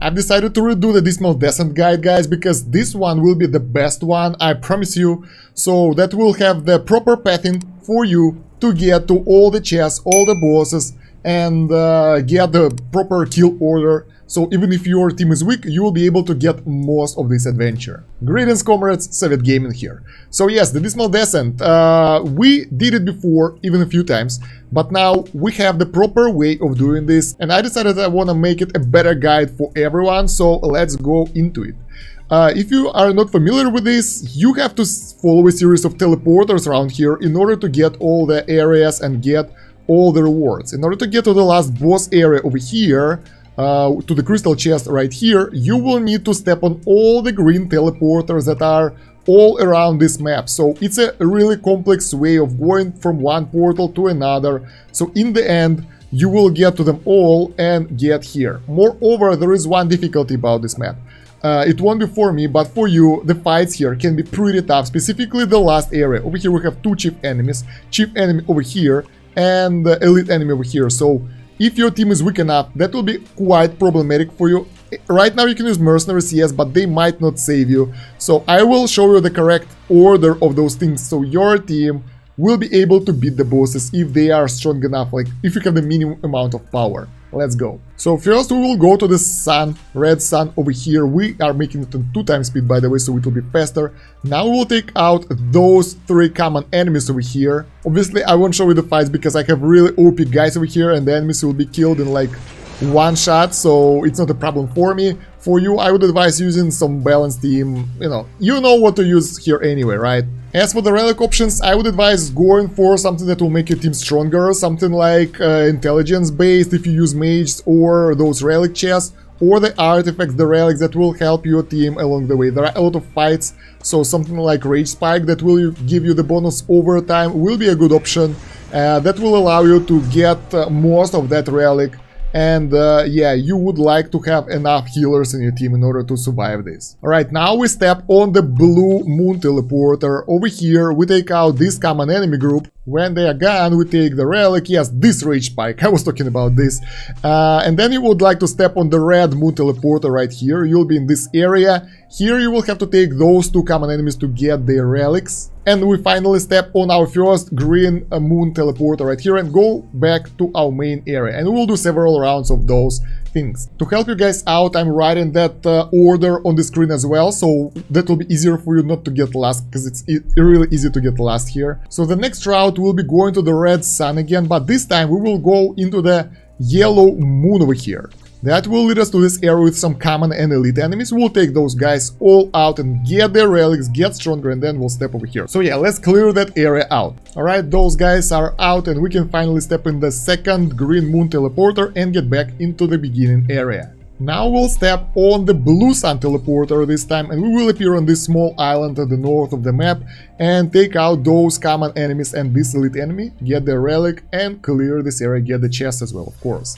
I've decided to redo the Dismal Descent guide, guys, because this one will be the best one, I promise you. So that will have the proper pathing for you to get to all the chests, all the bosses, and get the proper kill order. So even if your team is weak, you will be able to get most of this adventure. Greetings, comrades, Soviet Gaming here. So yes, the Dismal Descent, we did it before, even a few times, but now we have the proper way of doing this, and I decided I want to make it a better guide for everyone, so let's go into it. If you are not familiar with this, you have to follow a series of teleporters around here in order to get all the areas and get all the rewards. In order to get to the last boss area over here, to the crystal chest right here, you will need to step on all the green teleporters that are all around this map. So it's a really complex way of going from one portal to another. So in the end, you will get to them all and get here. Moreover, there is one difficulty about this map. It won't be for me, but for you, the fights here can be pretty tough, specifically the last area. Over here we have two chief enemies, chief enemy over here and the elite enemy over here. So if your team is weak enough, that will be quite problematic for you. Right now you can use mercenaries, yes, but they might not save you. So I will show you the correct order of those things, so your team will be able to beat the bosses if they are strong enough, like if you have the minimum amount of power. Let's go. So first we will go to the sun, red sun over here. We are making it on 2 times speed, by the way, so it will be faster. Now we will take out those 3 common enemies over here. Obviously I won't show you the fights because I have really OP guys over here and the enemies will be killed in like one shot, so it's not a problem for me. For you, I would advise using some balanced team. You know what to use here anyway, right? As for the relic options, I would advise going for something that will make your team stronger, something like intelligence based if you use mages, or those relic chests, or the artifacts, the relics that will help your team along the way. There are a lot of fights, so something like Rage Spike that will give you the bonus over time will be a good option. That will allow you to get most of that relic. And yeah, you would like to have enough healers in your team in order to survive this. Alright, now we step on the blue moon teleporter. Over here we take out this common enemy group. When they are gone, we take the relic, yes, this Rage Spike, I was talking about this. And then you would like to step on the red moon teleporter right here. You'll be in this area. Here you will have to take those 2 common enemies to get their relics. And we finally step on our first green moon teleporter right here and go back to our main area. And we will do several rounds of those things. To help you guys out, I'm writing that order on the screen as well, so that will be easier for you not to get lost, because it's really easy to get lost here. So the next route will be going to the red sun again, but this time we will go into the yellow moon over here. That will lead us to this area with some common and elite enemies. We'll take those guys all out and get their relics, get stronger, and then we'll step over here. So yeah, let's clear that area out. Alright, those guys are out and we can finally step in the second green moon teleporter and get back into the beginning area. Now we'll step on the blue sun teleporter this time, and we will appear on this small island to the north of the map and take out those common enemies and this elite enemy, get their relic, and clear this area, get the chest as well, of course.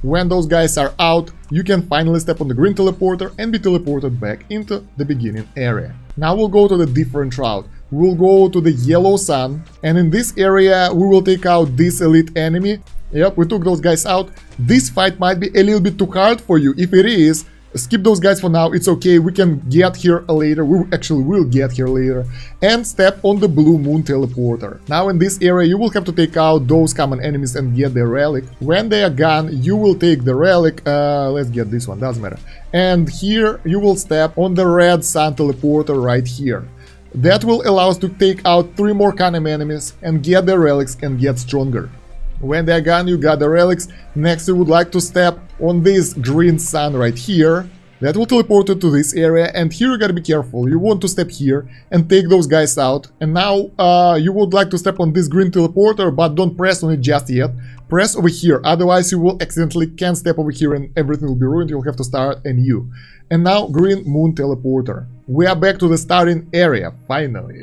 When those guys are out, you can finally step on the green teleporter and be teleported back into the beginning area. Now we'll go to the different route. We'll go to the yellow sun, and in this area we will take out this elite enemy. Yep, we took those guys out. This fight might be a little bit too hard for you. If it is, skip those guys for now, it's okay, we can get here later, we actually will get here later, and step on the blue moon teleporter. Now in this area you will have to take out those common enemies and get their relic. When they are gone, you will take the relic, let's get this one, doesn't matter. And here you will step on the red sun teleporter right here. That will allow us to take out 3 more common enemies and get their relics and get stronger. When they're gone, you got the relics. Next you would like to step on this green sun right here. That will teleport you to this area, and here you gotta be careful. You want to step here and take those guys out. And now you would like to step on this green teleporter, but don't press on it just yet. Press over here, otherwise you will accidentally can't step over here and everything will be ruined. You'll have to start anew. And now green moon teleporter. We are back to the starting area, finally.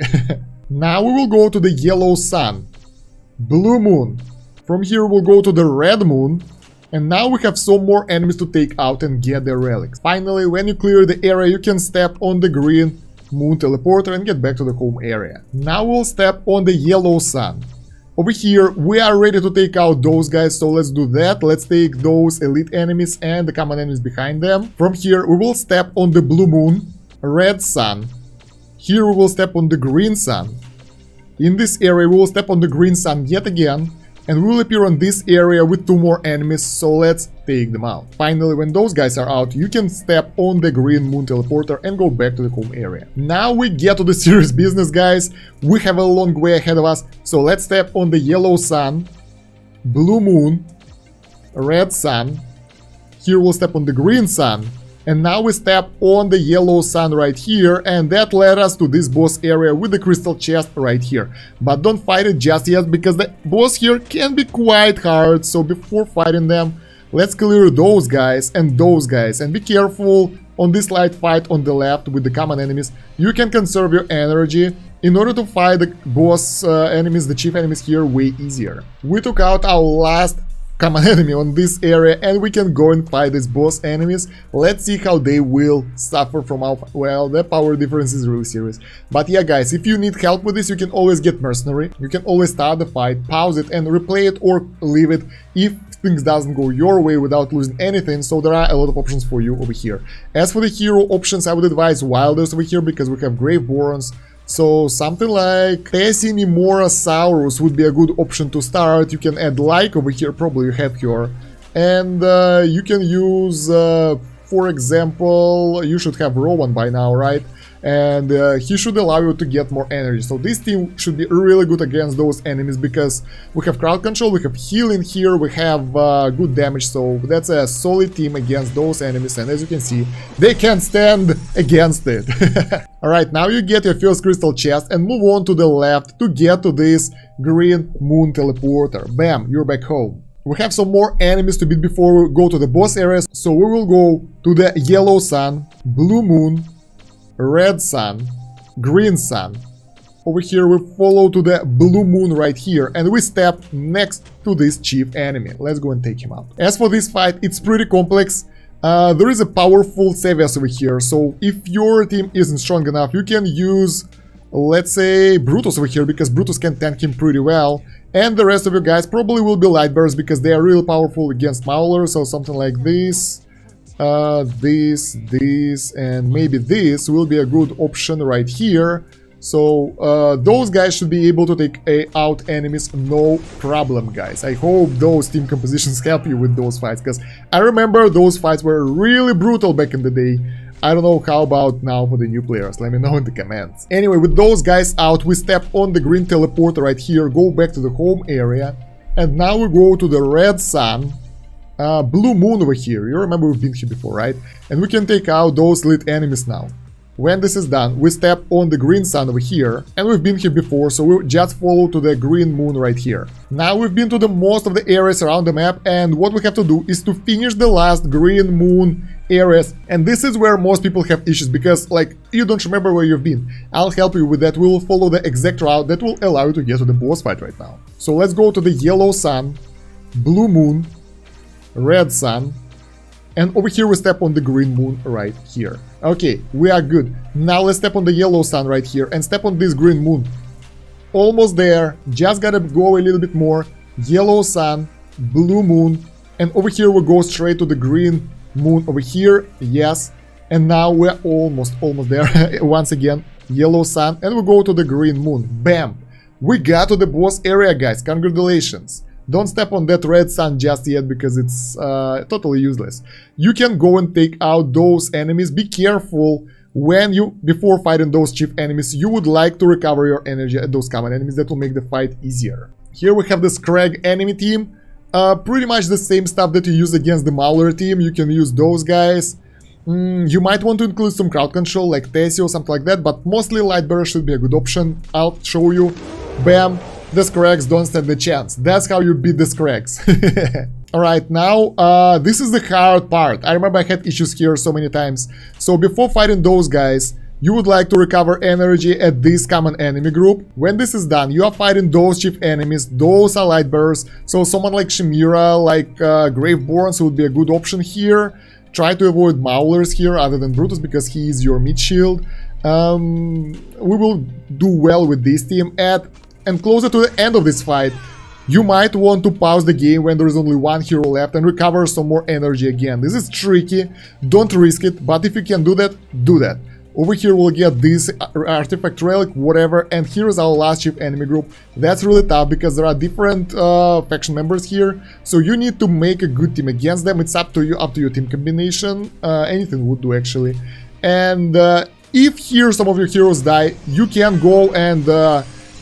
Now we will go to the yellow sun, blue moon. From here we'll go to the red moon, and now we have some more enemies to take out and get their relics. Finally, when you clear the area, you can step on the green moon teleporter and get back to the home area. Now we'll step on the yellow sun. Over here, we are ready to take out those guys, so let's do that. Let's take those elite enemies and the common enemies behind them. From here, we will step on the blue moon, red sun. Here we will step on the green sun. In this area, we will step on the green sun yet again. And we will appear on this area with 2 more enemies, so let's take them out. Finally, when those guys are out, you can step on the green moon teleporter and go back to the home area. Now we get to the serious business, guys. We have a long way ahead of us, so let's step on the yellow sun, blue moon, red sun. Here we'll step on the green sun. And now we step on the yellow sun right here, and that led us to this boss area with the crystal chest right here. But don't fight it just yet, because the boss here can be quite hard, so before fighting them, let's clear those guys, and be careful on this light fight on the left with the common enemies. You can conserve your energy in order to fight the boss enemies, the chief enemies here, way easier. We took out our last common enemy on this area, and we can go and fight these boss enemies. Let's see how they will suffer from our... well, the power difference is really serious. But yeah, guys, if you need help with this, you can always get mercenary. You can always start the fight, pause it, and replay it or leave it if things doesn't go your way without losing anything. So there are a lot of options for you over here. As for the hero options, I would advise Wilders over here, because we have Graveborns. So something like Tessinimorasaurus would be a good option to start. You can add Like over here, probably you have her. And you can use, for example, you should have Rowan by now, right? And he should allow you to get more energy. So this team should be really good against those enemies, because we have crowd control, we have healing here, we have good damage. So that's a solid team against those enemies, and as you can see, they can't stand against it. Alright, now you get your first crystal chest and move on to the left to get to this green moon teleporter. Bam, you're back home. We have some more enemies to beat before we go to the boss areas, so we will go to the yellow sun, blue moon, red sun, green sun. Over here we follow to the blue moon right here, and we step next to this chief enemy. Let's go and take him out. As for this fight, it's pretty complex. There is a powerful Savias over here, so if your team isn't strong enough, you can use, let's say, Brutus over here, because Brutus can tank him pretty well. And the rest of you guys probably will be Lightbearers, because they are really powerful against Maulers, so something like this. This, and maybe this will be a good option right here. So those guys should be able to take out enemies, no problem, guys. I hope those team compositions help you with those fights, because I remember those fights were really brutal back in the day. I don't know how about now for the new players, let me know in the comments. Anyway, with those guys out, we step on the green teleporter right here, go back to the home area, and now we go to the red sun. Blue moon over here. You remember we've been here before, right? And we can take out those lit enemies now. When this is done, we step on the green sun over here, and we've been here before, so we'll just follow to the green moon right here. Now we've been to the most of the areas around the map, and what we have to do is to finish the last green moon areas, and this is where most people have issues, because, like, you don't remember where you've been. I'll help you with that. We will follow the exact route that will allow you to get to the boss fight right now. So let's go to the yellow sun, blue moon, red sun, and over here we step on the green moon right here. Okay, we are good. Now let's step on the yellow sun right here and step on this green moon. Almost there, just gotta go a little bit more. Yellow sun, blue moon, and over here we go straight to the green moon over here. Yes, and now we're almost there. Once again, yellow sun, and we go to the green moon. Bam! We got to the boss area, guys. Congratulations. Don't step on that red sun just yet, because it's totally useless. You can go and take out those enemies. Be careful when you, before fighting those chief enemies, you would like to recover your energy at those common enemies. That will make the fight easier. Here we have the Scrag enemy team. Pretty much the same stuff that you use against the Mauler team. You can use those guys. You might want to include some crowd control like Tessie or something like that, but mostly Lightbearer should be a good option. I'll show you. Bam! The Scrags don't stand a chance. That's how you beat the Scrags. Alright, now, this is the hard part. I remember I had issues here so many times. So before fighting those guys, you would like to recover energy at this common enemy group. When this is done, you are fighting those chief enemies. Those are Lightbearers. So someone like Chimera, like Graveborns would be a good option here. Try to avoid Maulers here other than Brutus, because he is your mid shield. We will do well with this team. and closer to the end of this fight, you might want to pause the game when there is only one hero left and recover some more energy again. This is tricky, don't risk it, but if you can do that, do that. Over here we'll get this artifact relic, whatever, and here's our last ship enemy group. That's really tough because there are different faction members here, so you need to make a good team against them. It's up to you, up to your team combination. Anything would do actually. And if here some of your heroes die, you can go and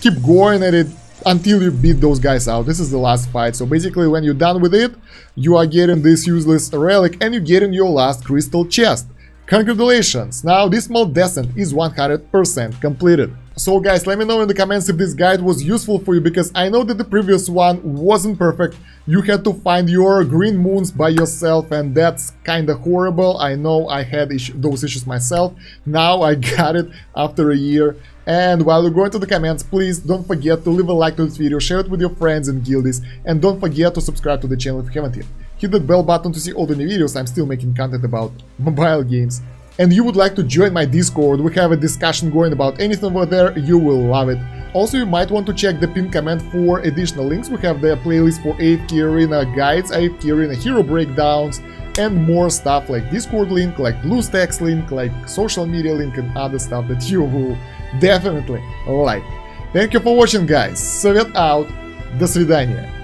keep going at it until you beat those guys out. This is the last fight, so basically when you're done with it, you are getting this useless relic and you get in your last crystal chest. Congratulations! Now Dismal Descent is 100% completed. So guys, let me know in the comments if this guide was useful for you, because I know that the previous one wasn't perfect. You had to find your green moons by yourself and that's kinda horrible. I know I had those issues myself. Now I got it after a year. And while you go into the comments, please don't forget to leave a like to this video, share it with your friends and guildies, and don't forget to subscribe to the channel if you haven't yet. Hit that bell button to see all the new videos. I'm still making content about mobile games. And you would like to join my Discord, we have a discussion going about anything over there, you will love it. Also, you might want to check the pinned comment for additional links. We have the playlist for AFK Arena guides, AFK Arena hero breakdowns, and more stuff like Discord link, like BlueStacks link, like social media link, and other stuff that you will definitely like. Thank you for watching, guys. Совет out. До свидания.